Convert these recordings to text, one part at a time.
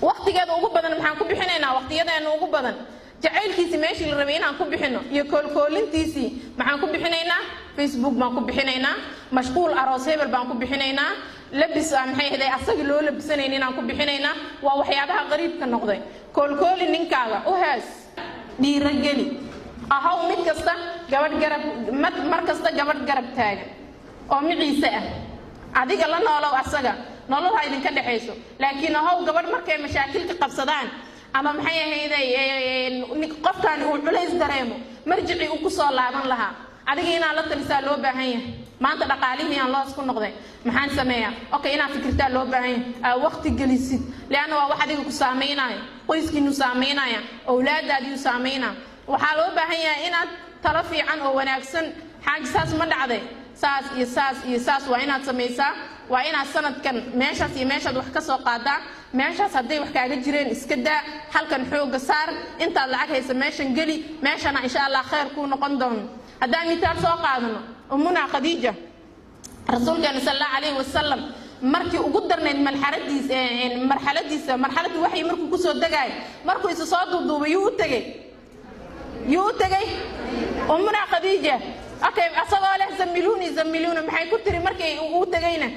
waqtigeeda ugu badan maxaan ku bixinaynaa waqtiyadeena ugu badan jacaylkiisi meeshii la rabay inaan ku bixino iyo koolkoolintiisii maxaan ku bixinaynaa Facebook baan ku bixinaynaa mashquul aroos hebel baan ku bixinaynaa labis maxay ahayd asaga loo labisanayn inaan ku bixinaynaa waa waxyaabaha qariibka noqday koolkooli ninkaaga u hees dhiirageli ahaw mid kasta gabadh garab mar kasta gabadh garab taagan oo miciise ah adiga la noolow asaga nolol idinka dhaxayso laakiin ahaw gabadh markay mashaakilka qabsadaan ama maxay ahayd qofkan uu culays dareemo marjici uu ku soo laaban lahaa adiga inaan la talisaa loo baahan yahay maanta dhaqaalihii aan loos ku noqday maxaan sameeyaa okay inaan fikirtaa loo baahan yahay waqti gelisid laana waa wax adiga ku saameynaayo qoyskiinu saameynaya awlaadaadii u saameynaa waxaa loo baahan yahay inaad talo fiican oo wanaagsan xaaj saas ma dhacday saas waa inaad samaysaa waa inaad sanadkan meeshaas iyo meeshaad wax ka soo qaadaa meeshaas hadday wax kaaga jireen iska daa halkan xooga saar intaad lacag haysa meeshan geli meeshana insha Allah khayr ku noqon doono haddaan mitaal soo qaadano ummuna Khadiija rasuulkeena sallallahu alayhi wasallam markii ugu darneed marxaladiisa waxay markuu ku soo dagaay markuu isa soo duuduubay yuu tagay ummuna Khadiija okay asagoo leh zamiluni maxay ku tiri markay uu tagayna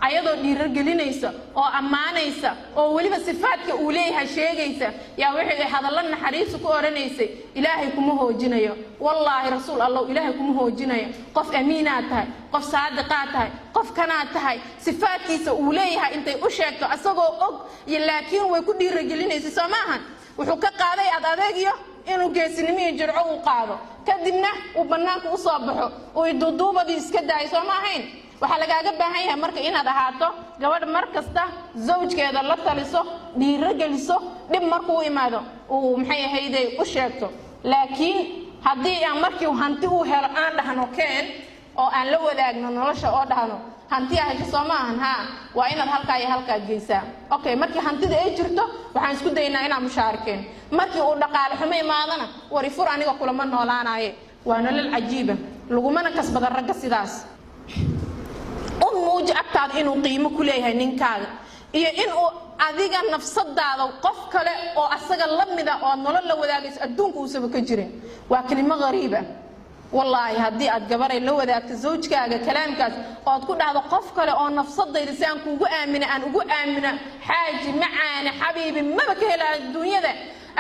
ayadoo dhiirar gelinaysa oo ammaanaysa oo waliba sifaadka uu leeyahay sheegaysa yaa wixii hadallo naxariis ku oranaysay ilaahay kuma hoojinayo wallahi rasuul Allah ilaahay kuma hoojinayo qof amiina tahay qof saadiqa tahay qof kana tahay sifaadkiisa uu leeyahay intay u sheegto asagoo og laakiin way ku dhiirar gelinaysa Soomahan wuxuu ka qaaday adeegiyo inuu geesinimo iyo jirco u qaado kadibna uu banaanka u soo baxo oo duuduubadii iska daay Soomahayn waxa lagaaga baahan yahay marka inaad ahaato gabadh markasta zawjkeeda la taliso dhiiro geliso dib markuu imaado oo maxay ahayd u sheegto laakiin hadii aan markii hanti uu helo aan dhahno keen oo aan la wadaagno nolosha oo dhahno hanti ay Soomahan waa inaad halkaa geysaa okay markii hantida ay jirto waxaan isku daynaa inaan mushaarikeen markii uu dhaqaale xumo imaadana wari fur aniga kulama noolaanaye waa nolol cajiiba lagumana kasbada ragga sidaas muuj agtaad inuu qiimo ku leeyahay ninkaaga iyo inuu adiga nafsadaada qof kale oo asaga la mid ah oo nolol la wadaagayso adduunka uu saba ka jirin waa kelimo qariiba wallahi hadii aad gabaray la wadaagto zawjkaaga kalaamkaas oo aad ku dhahdo qof kale oo nafsadayda si aan kuugu aamina xaaji macaana xabiibi maba ka helaa adduunyada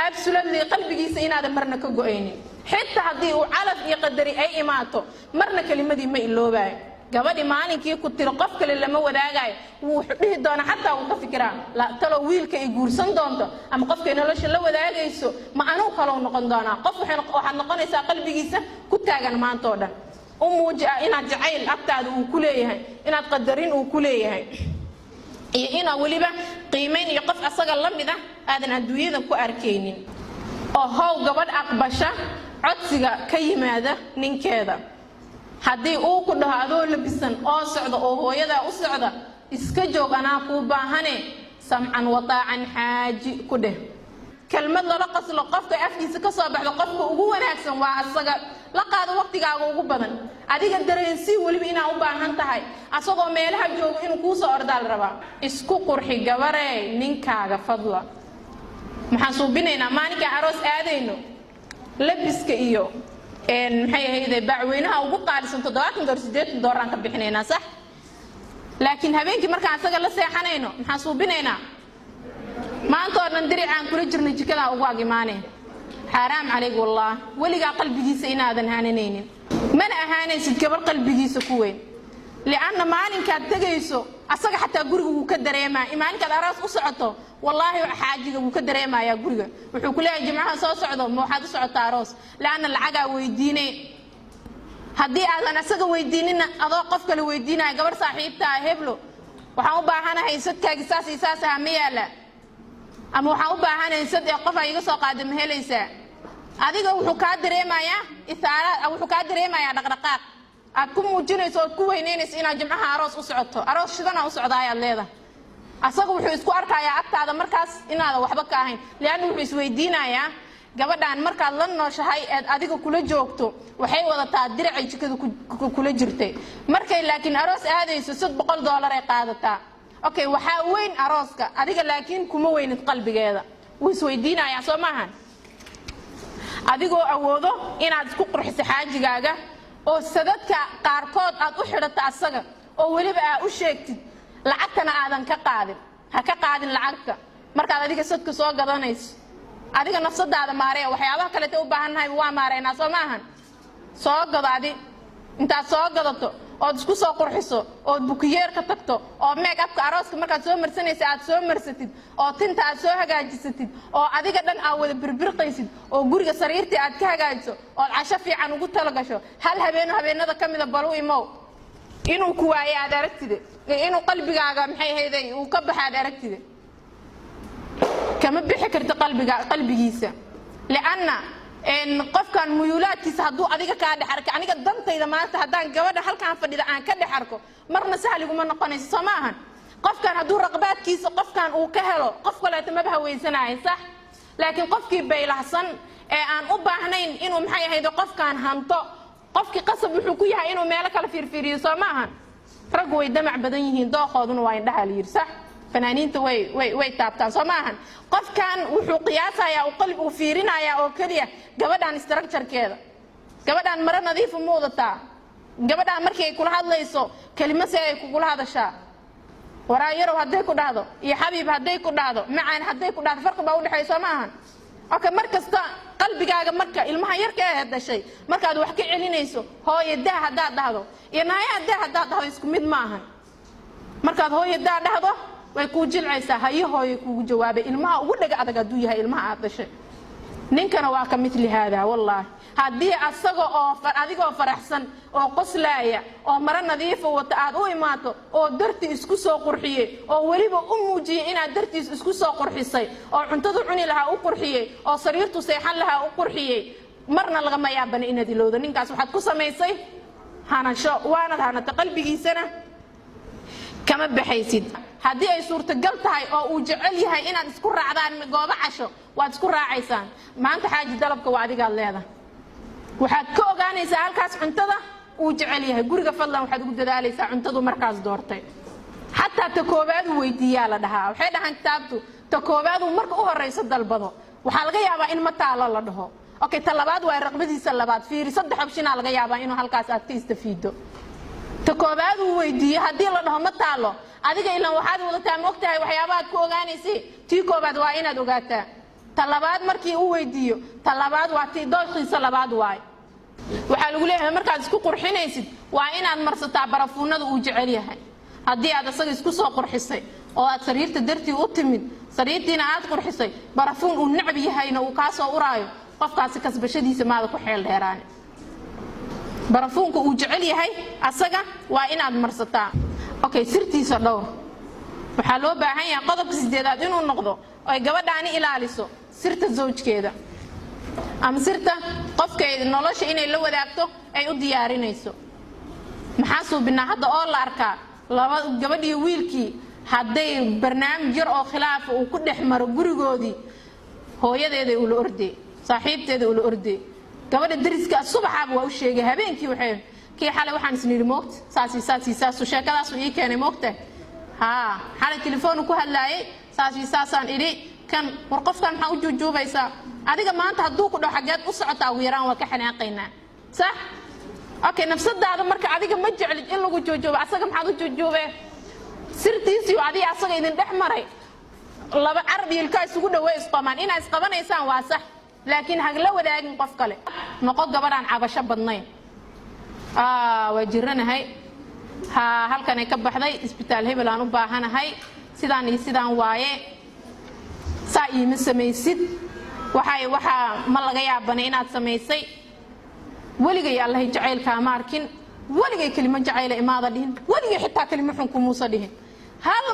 absolutely qalbigiisa inaad marna ka go'aynin xitaa hadii uu calaf iyo qadari ay imaato marna kalimadii ma iloobaay gabadhi maalinkii ku tiro qof kale lama wadaagaay wuu dhihi doona xataa uu ka fikiraa la talo wiilka ay guursan doonto ama qofka nolosha la wadaagayso ma anuu kale noqon doona qof waxaad noqonaysaa qalbigiisa ku taagan maanta oo dhan muujiya inaad jacayl agtaada uu ku leeyahay inaad qadarin uu ku leeyahay iyo ina waliba qiimeyn iyo qof asaga la mid ah aadan adduunyada ku arkaynin oo how gabadh aqbasha codsiga ka yimaada ninkeeda haddii uu ku dhaho adoo labisan oo socdo oo hooyada u socda iska joog anaa ku baahane samcan wataacan xaaji ku dheh kelmad la qaslo qofka afkiisa ka soo baxdo qofka ugu wanaagsan waa asaga la qaado waqtigaaga ugu badan adiga dareensi waliba inaa u baahan tahay asagoo meelaha joogo inuu ku soo ordaal raba isku qurxi gabarey ninkaaga fadla maxaan suubinaynaa maalinka aroos aadayno labiska iyo maxay ahayd bacweynaha ugu qaalisan $70 aan ka bixinaynaa sax laakiin habeenkii marka asaga la seexanayno maxaan suubinaynaa maanta oo dhan diricaan kula jirnay jikada ugu agimaaneen xaraam calayk wallah waliga qalbigiisa inaadan haananaynin mana ahaanaysid gabar qalbigiisa ku weyn li'anna maalinkaad tagayso asaga xataa guriga uu ka dareemaa maalinkaad aroos u socoto wallahi xaajiga uu ka dareemayaa guriga wuxuu ku leeyahay jimcaha soo socdo ma waxaad u socotaa aroos laana lacaga weydiinay hadii aadan asaga weydiinina adoo qof kale weydiinay gabar saaxiibta ah heblo waxaan u baahanahay sadkaaga saas ma yaala ama waxaan u baahanahay sad qof ay iga soo qaado ma helaysaa adiga wuxuu ka dareemayaa isaaraad wuxuu ka dareemayaa dhaqdhaqaaq aad ku muujinayso oo ku weyneynayso inaad jimcaha aroos u socoto aroos shidana u socdaay aad leedahay asaga wuxuu isku arkayaa agtaada markaas inaad waxba ka ahayn leeyahay wuxuu isweydiinayaa gabadhan markaad la nooshahay ee adiga kula joogto waxay wadataa diracay jikada kula jirtay markay laakiin aroos aadayso $100 ay qaadataa okay waxaa weyn arooska adiga laakiin kuma weynid qalbigeeda wuu isweydiinayaa soo maahan adigoo awoodo inaad isku qurxiso xaajigaaga oo sadadka qaarkood aad u xidhato asaga oo weliba aad u sheegtid lacagtana aadan ka qaadin ha ka qaadin lacagta markaad adiga sadka soo gadanayso adiga nafsadaada maareeya waxyaabaha kale ee u baahannahay waa maareynaa soo maahan soo gado adi intaad soo gadato oo isku soo qurxiso oo bukiyeer ka tagto oo make upka arooska markaad soo marsanayso aad soo marsatid oo tinta aad soo hagaajisatid oo adiga dhan aad wada birbirqaysid oo guriga sariirtii aad ka hagaajiso oo casho fiican ugu talagasho hal habeenada kamida balu imow inuu ku waayo aad aragtide inuu qalbigaaga maxay hayday uu ka baxaad aragtide kama bixi karto qalbigiisa laana qofkan muyulaadkiisa haduu adiga ka dhaxarka aniga dantayda maanta hadaan gabadha halkaan fadhida aan ka dhaxarko marna sahliguma noqonayso samaahan qofkan haduu raqbaadkiisa qofkan uu ka helo qof kale ma bahaweysanay sax laakiin qofkii baylahsan ee aan u baahnayn inuu maxay ahaydo qofkan hanto qofkii qasab wuxuu ku yahay inuu meel kala fiirfiiriyo samaahan rag way damac badan yihiin dooqooduna waa indhaha la yiri sax fanaaniinta way taabtaan Soomahan qofkan wuxuu qiyaasayaa oo qalbi u fiirinaya oo kaliya gabadhan structure-keeda gabadhan mara nadiif u muuqata gabadhan markii ay kula hadlayso kelimo si ay kula hadashaa waraayaro haday ku dhahdo iyo xabiib haday ku dhahdo macaan haday ku dhahdo farqi baa u dhaxayso Soomahan okay markasta qalbigaaga marka ilmaha yarka ah dhashay markaad wax ka celinayso hooyadaa hadaa dhahdo iyo naayadaa hadaa dhahdo isku mid maahan markaad hooyadaa dhahdo way ku jilcaysaa hayo hooyo kugu jawaabay ilmaha ugu dhaga adag aduu yahay ilmaha aad dhashay ninkana waa ka midli hada wallahi hadii asaga oo adigoo faraxsan oo qoslaaya oo mara nadiif wata aad u imaato oo darti isku soo qurxiyay oo waliba u muujiyay inaad dartiis isku soo qurxisay oo cuntada cuni lahaa u qurxiyay oo sariirtu seexan lahaa u qurxiyay marna laga ma yaabana inaad ilowdo ninkaas waxaad ku samaysay hanasho waanad hanata qalbigiisana kama baxaysid hadii ay suurtagal tahay oo uu jecel yahay inaad isku raacdaan goobo casho waad isku raacaysaan maanta xaaji dalabka waa adiga leedahay waxaad ka ogaanaysaa halkaas cuntada uu jecel yahay guriga fadlan waxaad ugu dadaalaysaa cuntadu markaas doortay hatta ta koobaad weydiiyaa la dhahaa waxay dhahan kitaabtu ta koobaad marka u horeyso dalbado waxa laga yaabaa in ma taalo la dhaho okay ta labaad waa raqbadiisa labaad fiiri saddex option laga yaabaa inuu halkaas aad ka istafiido ta koobaad weydiiyo hadii la dhaho ma taalo adiga ilaa waxaad wadataa moogtahay waxyaabaad ku ogaanaysay tii koobaad waa inaad ogaataa talabaad markii uu weydiiyo talabaad waa tii doorkiisa labaad waay waxa lagu leeyahay markaad isku qurxinaysid waa inaad marsataa barafuunada uu jecel yahay hadii aad asaga isku soo qurxisay oo aad sariirta dartii u timid sariirtiina aad qurxisay barafuun uu nacab yahayna uu ka soo uraayo qofkaasi kasbashadiisa maada ku xeel dheeraan barafuunka uu jecel yahay asaga waa inaad marsataa okay sirtiisa dhowr waxa loo baahan yahay qodobka 8aad inuu noqdo oo gabadhaani ilaaliso sirta zawjkeeda ama sirta qofkeeda nolosha inay la wadaagto ay u diyaarinayso maxaa soo binaa hadda oo la arkaa laba gabadhii wiilkii haday barnaamij yar oo khilaaf uu ku dhaxmaro gurigoodii hooyadeeda uu la orday saaxiibteeda uu la orday gabadha dariska subaxaaba waa u sheegay habeenkii waxay kii xalay waxaan isniiri moogta saasi sheekadaas uu ii keenay moogta xalay telefoon ku hadlaayay saasaan iri kan war qofkan maxaa u joojuubaysaa adiga maanta haduu ku dhaw xageed u socotaa weeraan waa ka xanaaqaynaa sax okay nafsadaada marka adiga ma jeclid in lagu joojuubo asaga maxaad u joojuubay sirtiisii adiga asaga idin dhexmaray laba arab ilka isugu dhaweey isqamaan ina isqabanaysaan waa sax laakiin hag la wadaagin qof kale noqo gabadhan cabasho badnayn waa jiranahay halkan ay ka baxday isbitaal hebel aan u baahanahay sidaan waaye saa iima samaysid waxa ma laga yaabana inaad samaysay waligay Allah jaceylka ma arkin waligay kelimo jaceyl imaada dhihin waligay xitaa kelimo xun ku muusa dhihin hal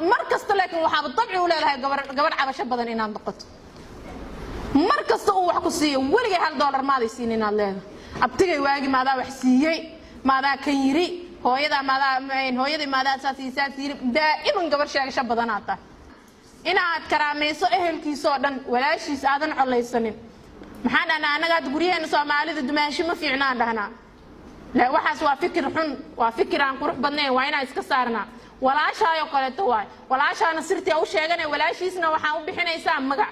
mar kasta laakiin waxa dabci u leedahay gabadh cabasho badan inaad noqoto mar kasta uu wax ku siiyo waligay $1 maad siin inaad leedahay abtigay waagi maada wax siiyay maada kan yiri hooyada maada saasiisaa yiri daa'iman gabar sheegasho badanaata inaad karaamayso ehelkiisa oo dhan walaashiis aadan colaysanin maxaan ana anaga guriyeen Soomaalida dumaashi ma fiicnaan dhahnaa la waxaas waa fikir xun waa fikir aan qurux badnayn waa inaan iska saarnaa walaashaayoo kaleeto waay walaashaana sirtii u sheeganay walaashiisna waxaan u bixinaysaa magac